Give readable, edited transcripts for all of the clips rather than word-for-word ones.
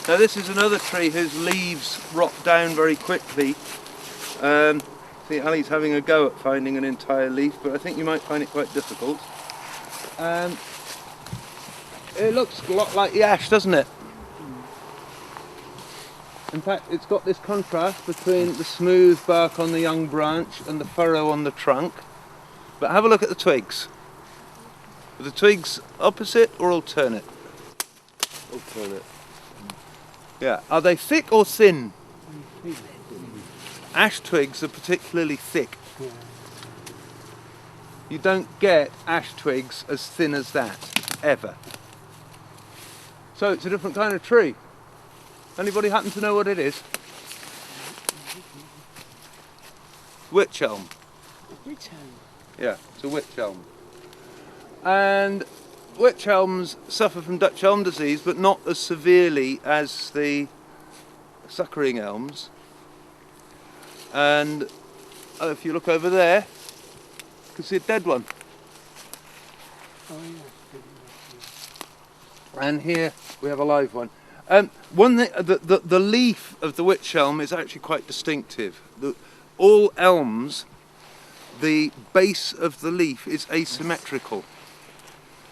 Now this is another tree whose leaves rot down very quickly. See, Ali's having a go at finding an entire leaf, but I think you might find it quite difficult. It looks a lot like the ash, doesn't it? In fact, it's got this contrast between the smooth bark on the young branch and the furrow on the trunk. But have a look at the twigs. Are the twigs opposite or alternate? Alternate. Yeah. Are they thick or thin? Ash twigs are particularly thick. You don't get ash twigs as thin as that, ever. So it's a different kind of tree. Anybody happen to know what it is? Wych elm. Wych elm. Yeah, it's a wych elm. And wych elms suffer from Dutch elm disease, but not as severely as the suckering elms. And if you look over there, you can see a dead one. Oh, yeah. And here we have a live one. One thing, the leaf of the wych elm is actually quite distinctive. All elms, the base of the leaf is asymmetrical.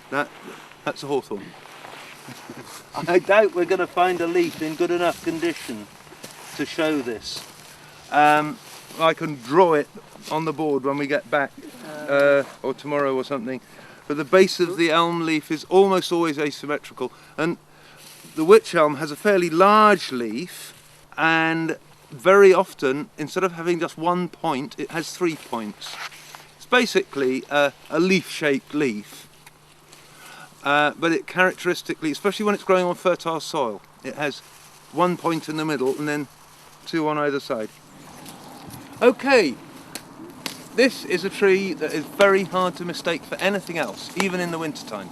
That's a hawthorn. I doubt we're going to find a leaf in good enough condition to show this. I can draw it on the board when we get back, or tomorrow or something. But the base of the elm leaf is almost always asymmetrical, and the wych elm has a fairly large leaf, and very often, instead of having just one point, it has 3 points. It's basically a leaf-shaped leaf, but it characteristically, especially when it's growing on fertile soil, it has 1 point in the middle and then 2 on either side. Okay, this is a tree that is very hard to mistake for anything else, even in the wintertime,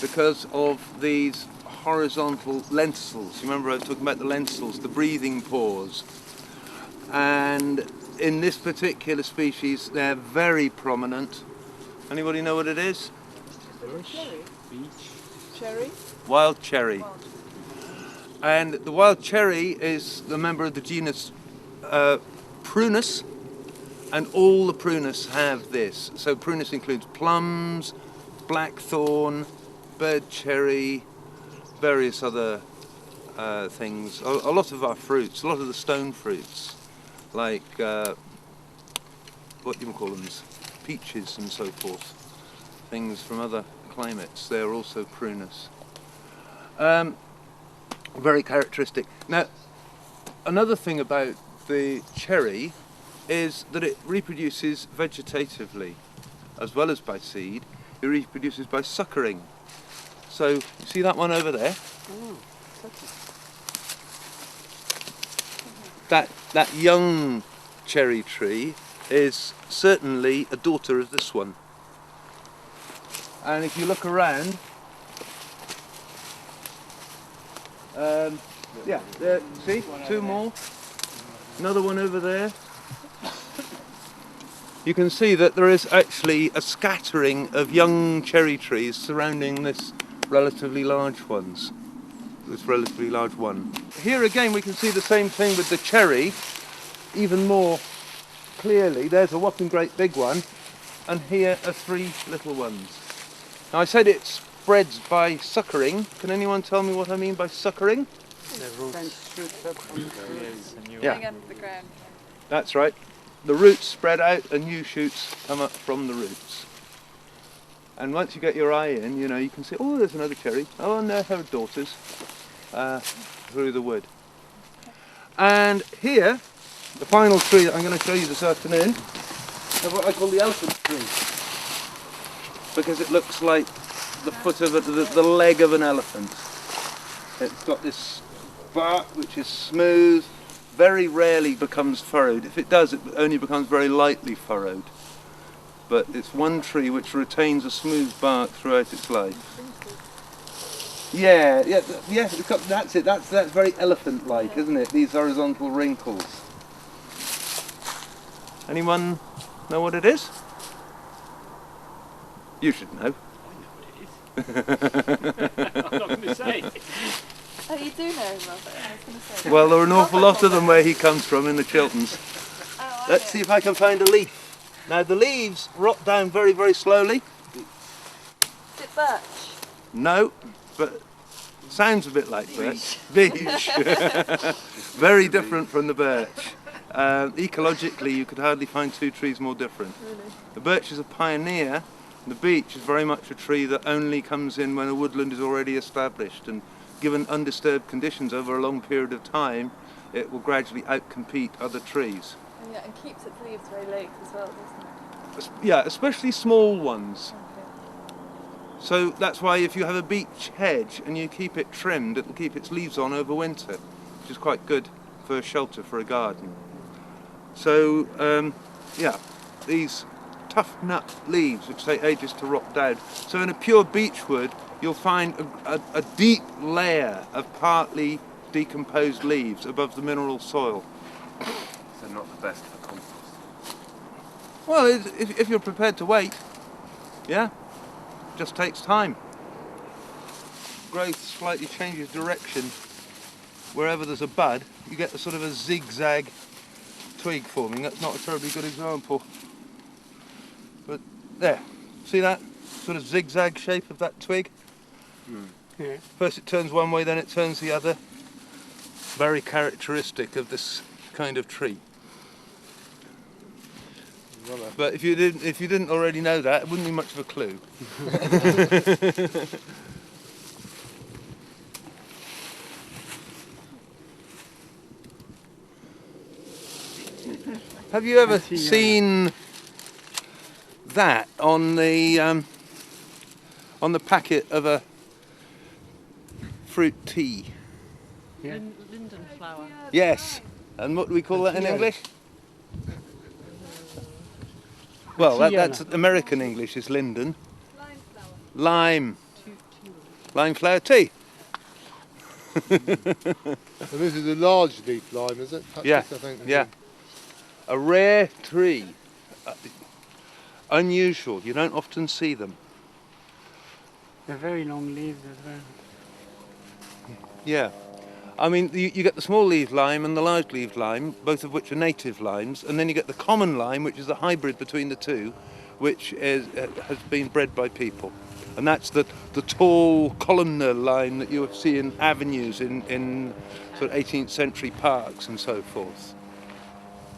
because of these horizontal lentils. You remember I was talking about the lentils, the breathing pores, and in this particular species they're very prominent. Anybody know what it is? Cherry. Beech. Cherry. Wild cherry. And the wild cherry is the member of the genus Prunus, and all the Prunus have this. So Prunus includes plums, blackthorn, bird cherry, various other things. A lot of our fruits, a lot of the stone fruits, like what do you call them, peaches and so forth, things from other climates, they are also Prunus. Very characteristic. Now, another thing about the cherry is that it reproduces vegetatively, as well as by seed. It reproduces by suckering. So, you see that one over there? Oh, That young cherry tree is certainly a daughter of this one. And if you look around, yeah, there, see, 2 more. Another one over there. You can see that there is actually a scattering of young cherry trees surrounding this relatively large one. Here again we can see the same thing with the cherry, even more clearly. There's a whopping great big one, and here are 3 little ones. Now I said it spreads by suckering. Can anyone tell me what I mean by suckering? The roots. Yeah, The ground. that's right. The roots spread out and new shoots come up from the roots. And once you get your eye in, you know, you can see, oh, there's another cherry. Oh, and there are daughters through the wood. And here, the final tree that I'm going to show you this afternoon, is what I call the elephant tree. Because it looks like the foot of the leg of an elephant. It's got this bark which is smooth, very rarely becomes furrowed. If it does, it only becomes very lightly furrowed. But it's one tree which retains a smooth bark throughout its life. Yeah, that's it. That's very elephant-like, isn't it? These horizontal wrinkles. Anyone know what it is? You should know. I know what it is. I'm not going to say. Oh, you do know him, Robert? I was going to say. Well, there are an awful lot of them where he comes from in the Chilterns. Oh, Let's see if I can find a leaf. Now the leaves rot down very, very slowly. Is it birch? No, but sounds a bit like birch. Beech. Very different from the birch. Ecologically, you could hardly find two trees more different. Really? The birch is a pioneer. The beech is very much a tree that only comes in when a woodland is already established, and given undisturbed conditions over a long period of time, it will gradually outcompete other trees. And yeah, and keeps its leaves very late as well, doesn't it? Yeah, especially small ones. Okay. So that's why if you have a beech hedge and you keep it trimmed, it will keep its leaves on over winter, which is quite good for shelter for a garden. So yeah, these tough nut leaves which take ages to rot down. So in a pure beech wood you'll find a deep layer of partly decomposed leaves above the mineral soil. So not the best for compost. Well, if you're prepared to wait, yeah, just takes time. Growth slightly changes direction. Wherever there's a bud, you get a sort of a zigzag twig forming. That's not a terribly good example. But there, see that sort of zigzag shape of that twig? Yeah. First it turns one way, then it turns the other. Very characteristic of this kind of tree. But if you didn't already know that, it wouldn't be much of a clue. Have you ever seen that on the packet of a fruit tea? Yeah. Linden flower. Yes. And what do we call that in Yeah. English? Well, Tiana. that's American English is linden. Lime flower. Lime. Lime flower tea. And this is a large leaf lime, is it? Yeah, I think. yeah. A rare tree. Unusual. You don't often see them. They're very long leaves as well. Yeah. I mean, you get the small leaved lime and the large leaved lime, both of which are native limes, and then you get the common lime, which is a hybrid between the two, which has been bred by people. And that's the tall columnar lime that you see in avenues in sort of 18th century parks and so forth.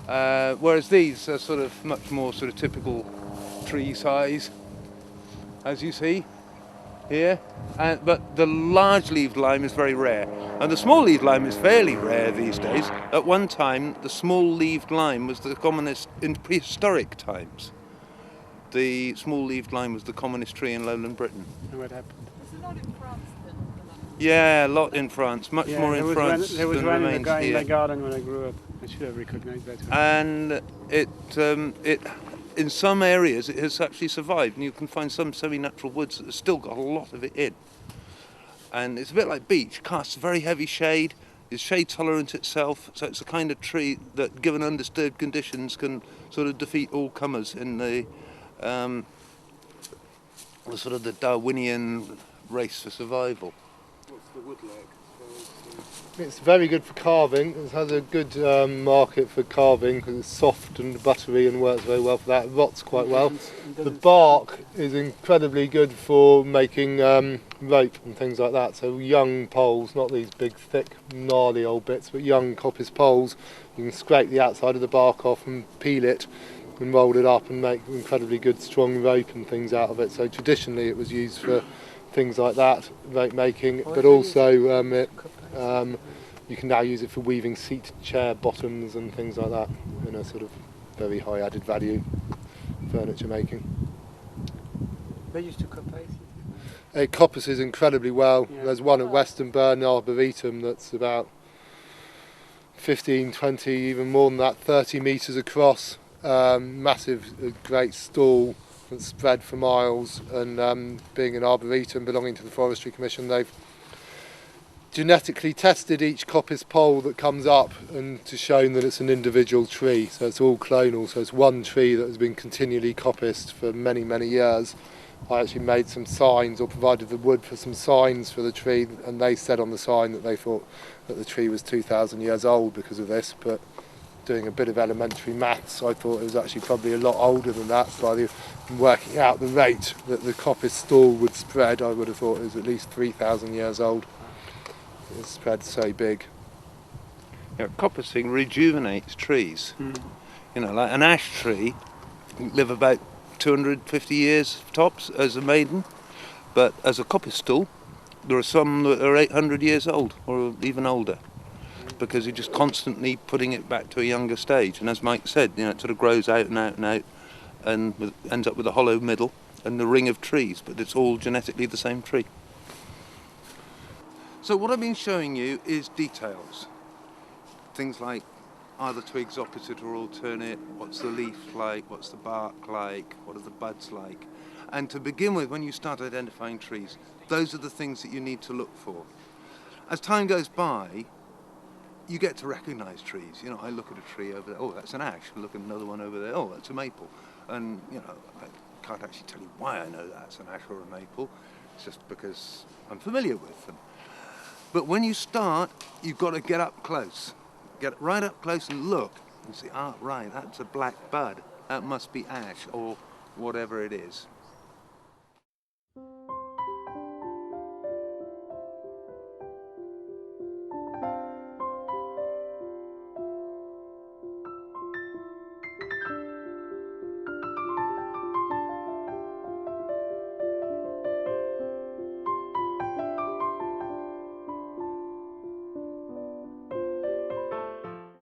Whereas these are sort of much more sort of typical tree size, as you see here. But the large leaved lime is very rare. And the small leaved lime is fairly rare these days. At one time, the small leaved lime was the commonest in prehistoric times. The small leaved lime was the commonest tree in lowland Britain. And what happened? There's a lot in France then. Yeah, a lot in France, much more in France There was than one in remains in here. my garden when I grew up. I should have recognized that one. And it in some areas it has actually survived, and you can find some semi-natural woods that have still got a lot of it in. And it's a bit like beech, casts very heavy shade, is shade tolerant itself, so it's the kind of tree that, given undisturbed conditions, can sort of defeat all comers in the sort of the Darwinian race for survival. What's the wood like? It's very good for carving. It has a good market for carving because it's soft and buttery and works very well for that. It rots quite well. The bark is incredibly good for making rope and things like that. So young poles, not these big, thick, gnarly old bits, but young coppice poles, you can scrape the outside of the bark off and peel it and roll it up and make incredibly good, strong rope and things out of it. So traditionally it was used for things like that, rope making, but also you can now use it for weaving seat chair bottoms and things like that in a sort of very high added value furniture making. They used to coppice. It coppices incredibly well. Yeah. There's one at Westonburn Arboretum that's about 15, 20, even more than that, 30 metres across. Massive, great stall that's spread for miles, and being an arboretum belonging to the Forestry Commission, they've genetically tested each coppice pole that comes up and to show that it's an individual tree, so it's all clonal, so it's one tree that has been continually coppiced for many, many years, I actually made some signs, or provided the wood for some signs for the tree, and they said on the sign that they thought that the tree was 2,000 years old because of this, but doing a bit of elementary maths, I thought it was actually probably a lot older than that. By working out the rate that the coppice stall would spread, I would have thought it was at least 3,000 years old. It spread so big. Yeah, coppicing rejuvenates trees. You know, like an ash tree live about 250 years tops as a maiden, but as a coppice stool there are some that are 800 years old or even older, because you're just constantly putting it back to a younger stage. And as Mike said, you know, it sort of grows out and out and out and ends up with a hollow middle and the ring of trees, but it's all genetically the same tree. So what I've been showing you is details. Things like, are the twigs opposite or alternate? What's the leaf like? What's the bark like? What are the buds like? And to begin with, when you start identifying trees, those are the things that you need to look for. As time goes by, you get to recognise trees. You know, I look at a tree over there, oh, that's an ash. I look at another one over there, oh, that's a maple. And, you know, I can't actually tell you why I know that's an ash or a maple. It's just because I'm familiar with them. But when you start, you've got to get up close. Get right up close and look and see, ah, right, that's a black bud. That must be ash or whatever it is.